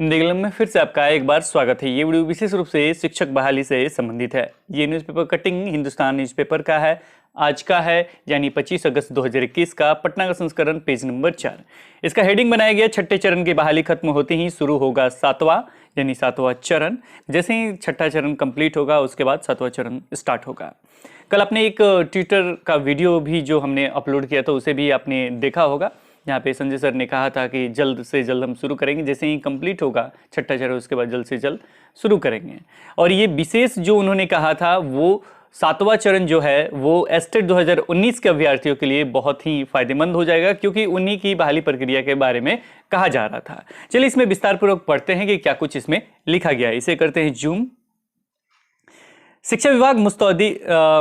निगलम में फिर से आपका एक बार स्वागत है। ये वीडियो विशेष रूप से शिक्षक बहाली से संबंधित है। ये न्यूज़पेपर कटिंग हिंदुस्तान न्यूज़पेपर का है, आज का है यानी 25 अगस्त 2021 का, पटना का संस्करण, पेज नंबर 4। इसका हेडिंग बनाया गया छठे चरण की बहाली खत्म होते ही शुरू होगा सातवां यानी सातवां चरण। जैसे ही छठा चरण कंप्लीट होगा उसके बाद सातवां चरण स्टार्ट होगा। कल अपने एक ट्विटर का वीडियो भी जो हमने अपलोड किया था उसे भी आपने देखा होगा। यहाँ पे संजय सर ने कहा था कि जल्द से जल्द हम शुरू करेंगे, जैसे ही कंप्लीट होगा छठा चरण उसके बाद जल्द से जल्द शुरू करेंगे। और ये विशेष जो उन्होंने कहा था वो सातवां चरण जो है वो एस्टेट 2019 के अभ्यर्थियों के लिए बहुत ही फायदेमंद हो जाएगा, क्योंकि उन्हीं की बहाली प्रक्रिया के बारे में कहा जा रहा था। चलिए इसमें विस्तार पूर्वक पढ़ते हैं कि क्या कुछ इसमें लिखा गया है। इसे करते हैं जूम। शिक्षा विभाग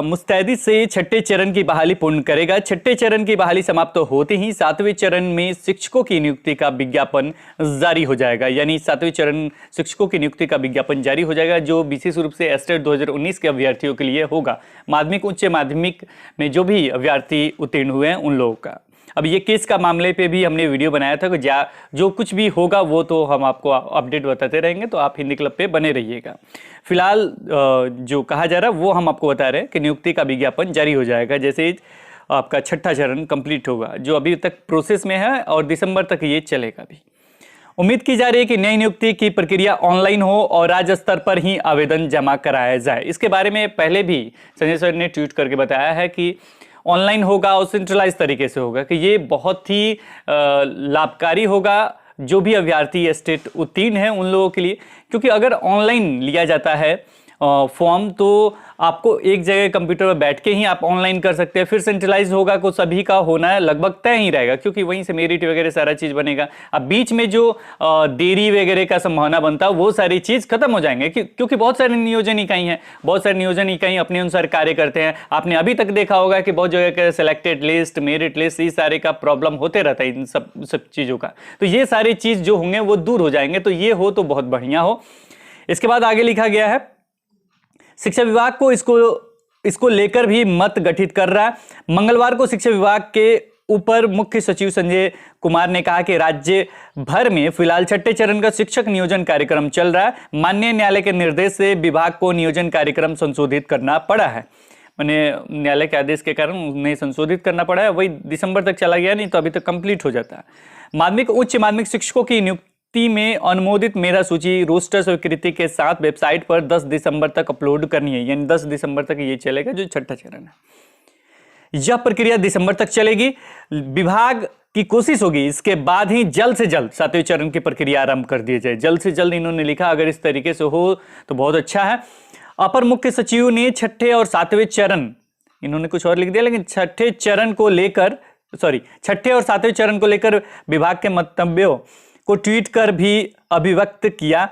मुस्तैदी से छठे चरण की बहाली पूर्ण करेगा। छठे चरण की बहाली समाप्त होते ही सातवें चरण में शिक्षकों की नियुक्ति का विज्ञापन जारी हो जाएगा, यानी सातवें चरण शिक्षकों की नियुक्ति का विज्ञापन जारी हो जाएगा, जो विशेष रूप से एस्टेट 2019 के अभ्यर्थियों के लिए होगा। माध्यमिक उच्च माध्यमिक में जो भी अभ्यर्थी उत्तीर्ण हुए हैं उन लोगों का। अब ये केस का मामले पे भी हमने वीडियो बनाया था कि जो कुछ भी होगा वो तो हम आपको अपडेट बताते रहेंगे, तो आप हिंदी क्लब पे बने रहिएगा। फिलहाल जो कहा जा रहा है वो हम आपको बता रहे हैं कि नियुक्ति का विज्ञापन जारी हो जाएगा जैसे ही आपका छठा चरण कंप्लीट होगा, जो अभी तक प्रोसेस में है और दिसंबर तक ये चलेगा भी। उम्मीद की जा रही है कि नई नियुक्ति की प्रक्रिया ऑनलाइन हो और राज्य स्तर पर ही आवेदन जमा कराया जाए। इसके बारे में पहले भी संजय सर ने ट्वीट करके बताया है कि ऑनलाइन होगा और सेंट्रलाइज तरीके से होगा, कि ये बहुत ही लाभकारी होगा जो भी अभ्यर्थी एस्टेट उत्तीर्ण है उन लोगों के लिए। क्योंकि अगर ऑनलाइन लिया जाता है फॉर्म तो आपको एक जगह कंप्यूटर पर बैठ के ही आप ऑनलाइन कर सकते हैं। फिर सेंट्रलाइज होगा को सभी का होना लगभग तय ही रहेगा, क्योंकि वहीं से मेरिट वगैरह सारा चीज़ बनेगा। अब बीच में जो देरी वगैरह का संभावना बनता है वो सारी चीज़ खत्म हो जाएंगे, क्योंकि बहुत सारे नियोजन इकाई हैं, बहुत सारे नियोजन इकाई अपने अनुसार कार्य करते हैं। आपने अभी तक देखा होगा कि बहुत जगह का सिलेक्टेड लिस्ट, मेरिट लिस्ट, इस सारे का प्रॉब्लम होते रहता है इन सब चीज़ों का। तो ये सारी चीज़ जो होंगे वो दूर हो जाएंगे, तो ये हो तो बहुत बढ़िया हो। इसके बाद आगे लिखा गया है, शिक्षा विभाग को इसको लेकर भी मत गठित कर रहा है। मंगलवार को शिक्षा विभाग के ऊपर मुख्य सचिव संजय कुमार ने कहा कि राज्य भर में फिलहाल छठे चरण का शिक्षक नियोजन कार्यक्रम चल रहा है। माननीय न्यायालय के निर्देश से विभाग को नियोजन कार्यक्रम संशोधित करना पड़ा है। मैंने न्यायालय के आदेश के कारण उन्हें संशोधित करना पड़ा है। वही दिसंबर तक चला गया, नहीं तो अभी तक कंप्लीट हो जाता है। माध्यमिक उच्च माध्यमिक शिक्षकों की नियुक्ति में अनुमोदित मेधा सूची रोस्टर स्वीकृति के साथ वेबसाइट पर 10 दिसंबर तक अपलोड करनी है, यानी 10 दिसंबर तक ये चलेगा जो छठा चरण है। यह प्रक्रिया दिसंबर तक चलेगी। विभाग की कोशिश होगी इसके बाद ही जल्द से जल्द सातवें चरण की प्रक्रिया आरंभ कर दी जाए। जल्द से जल्द इन्होंने लिखा, अगर इस तरीके से हो तो बहुत अच्छा है। अपर मुख्य सचिव ने छठे और सातवें चरण, इन्होंने कुछ और लिख दिया, लेकिन छठे और सातवें चरण को लेकर विभाग के मंतव्यों को ट्वीट कर भी अभिव्यक्त किया।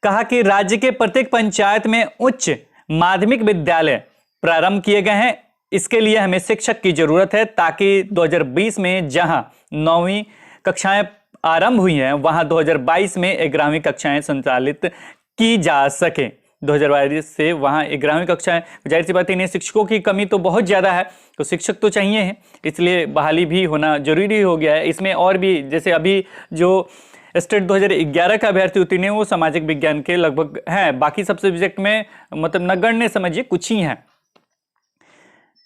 कहा कि राज्य के प्रत्येक पंचायत में उच्च माध्यमिक विद्यालय प्रारंभ किए गए हैं। इसके लिए हमें शिक्षक की जरूरत है, ताकि 2020 में जहां 9वीं कक्षाएं आरंभ हुई हैं वहां 2022 में 11वीं कक्षाएं संचालित की जा सके। 2022 से वहाँ 11वीं कक्षाएं, जाहिर सी बात है इन्हें शिक्षकों की कमी तो बहुत ज़्यादा है, तो शिक्षक तो चाहिए हैं, इसलिए बहाली भी होना जरूरी हो गया है। इसमें और भी जैसे अभी जो स्टेट 2011 का अभ्यर्थी उत्तीर्ण है वो सामाजिक विज्ञान के लगभग हैं, बाकी सब सब्जेक्ट में मतलब नगण्य समझिए कुछ ही हैं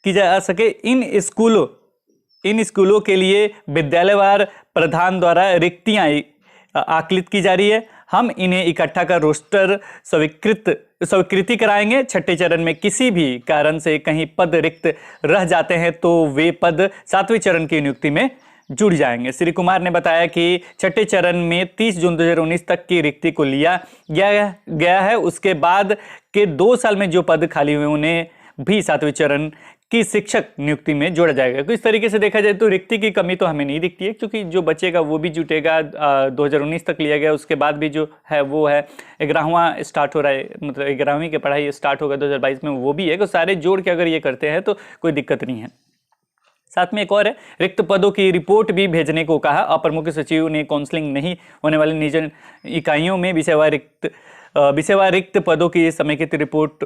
की जा सके। इन स्कूलों के लिए विद्यालयवार प्रधान द्वारा रिक्तियाँ आकलित की जा रही है। हम इन्हें इकट्ठा कर रोस्टर स्वीकृति कराएंगे। छठे चरण में किसी भी कारण से कहीं पद रिक्त रह जाते हैं तो वे पद सातवें चरण की नियुक्ति में जुड़ जाएंगे। श्री कुमार ने बताया कि छठे चरण में 30 जून 2019 तक की रिक्ति को लिया गया है। उसके बाद के 2 साल में जो पद खाली हुए उन्हें भी सातवें चरण की शिक्षक नियुक्ति में जोड़ा जाएगा। तो इस तरीके से देखा जाए तो रिक्ति की कमी तो हमें नहीं दिखती है, क्योंकि जो बचेगा वो भी जुटेगा। 2019 तक लिया गया, उसके बाद भी जो है वो है 11वां स्टार्ट हो रहा है, मतलब 11वीं की पढ़ाई स्टार्ट होगा 2022 में, वो भी है। तो सारे जोड़ के अगर ये करते हैं तो कोई दिक्कत नहीं है। साथ में एक और है, रिक्त पदों की रिपोर्ट भी भेजने को कहा। अपर मुख्य सचिव ने काउंसलिंग नहीं होने वाली नियोजन इकाइयों में विषयवार रिक्त पदों की समेकित रिपोर्ट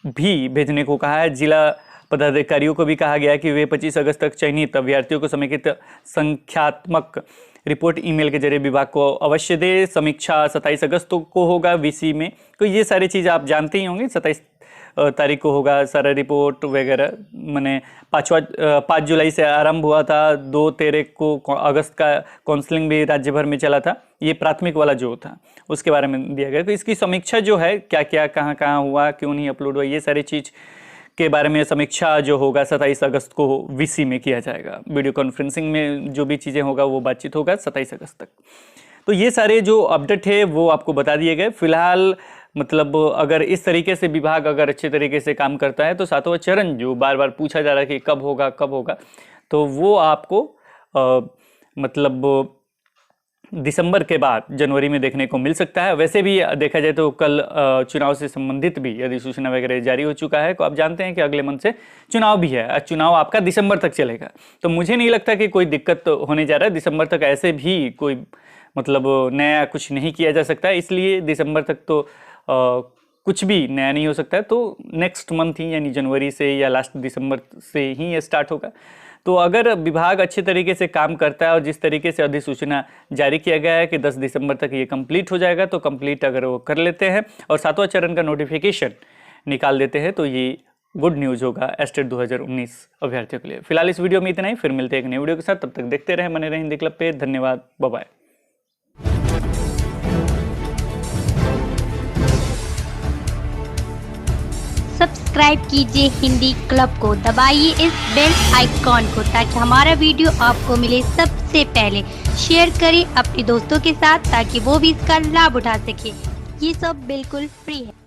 भी भेजने को कहा है। जिला पदाधिकारियों को भी कहा गया कि वे 25 अगस्त तक चयनित अभ्यर्थियों को समेकित संख्यात्मक रिपोर्ट ईमेल के जरिए विभाग को अवश्य दे। समीक्षा 27 अगस्त को होगा वीसी में। तो ये सारी चीज़ आप जानते ही होंगे, 27 तारीख को होगा सारा रिपोर्ट वगैरह। मैंने 5 जुलाई से आरंभ हुआ था, 2-13 को अगस्त का काउंसलिंग भी राज्य भर में चला था। ये प्राथमिक वाला जो था उसके बारे में दिया गया। तो इसकी समीक्षा जो है, क्या क्या कहाँ कहाँ हुआ, क्यों नहीं अपलोड हुआ, ये सारी चीज़ के बारे में समीक्षा जो होगा 27 अगस्त को वीसी में किया जाएगा। वीडियो कॉन्फ्रेंसिंग में जो भी चीज़ें होगा वो बातचीत होगा 27 अगस्त तक। तो ये सारे जो अपडेट है वो आपको बता दिए गए। फिलहाल मतलब अगर इस तरीके से विभाग अगर अच्छे तरीके से काम करता है तो 7वां चरण जो बार बार पूछा जा रहा है कि कब होगा, तो वो आपको मतलब दिसंबर के बाद जनवरी में देखने को मिल सकता है। वैसे भी देखा जाए तो कल चुनाव से संबंधित भी अधिसूचना वगैरह जारी हो चुका है। तो आप जानते हैं कि अगले मंथ से चुनाव भी है। चुनाव आपका दिसंबर तक चलेगा, तो मुझे नहीं लगता कि कोई दिक्कत होने जा रहा है। दिसंबर तक ऐसे भी कोई मतलब नया कुछ नहीं किया जा सकता है, इसलिए दिसंबर तक तो कुछ भी नया नहीं हो सकता है। तो नेक्स्ट मंथ ही यानी जनवरी से या लास्ट दिसंबर से ही ये स्टार्ट होगा। तो अगर विभाग अच्छे तरीके से काम करता है और जिस तरीके से अधिसूचना जारी किया गया है कि 10 दिसंबर तक ये कंप्लीट हो जाएगा, तो कंप्लीट अगर वो कर लेते हैं और 7वां चरण का नोटिफिकेशन निकाल देते हैं तो ये गुड न्यूज़ होगा एस्टेट 2019 अभ्यर्थियों के लिए। फिलहाल इस वीडियो में इतना ही, फिर मिलते हैं एक नई वीडियो के साथ। तब तक देखते रहें बने रहें हिंदी क्लब पे। धन्यवाद, बाय बाय। सब्सक्राइब कीजिए हिंदी क्लब को, दबाइए इस बेल आइकॉन को ताकि हमारा वीडियो आपको मिले सबसे पहले। शेयर करें अपने दोस्तों के साथ ताकि वो भी इसका लाभ उठा सके। ये सब बिल्कुल फ्री है।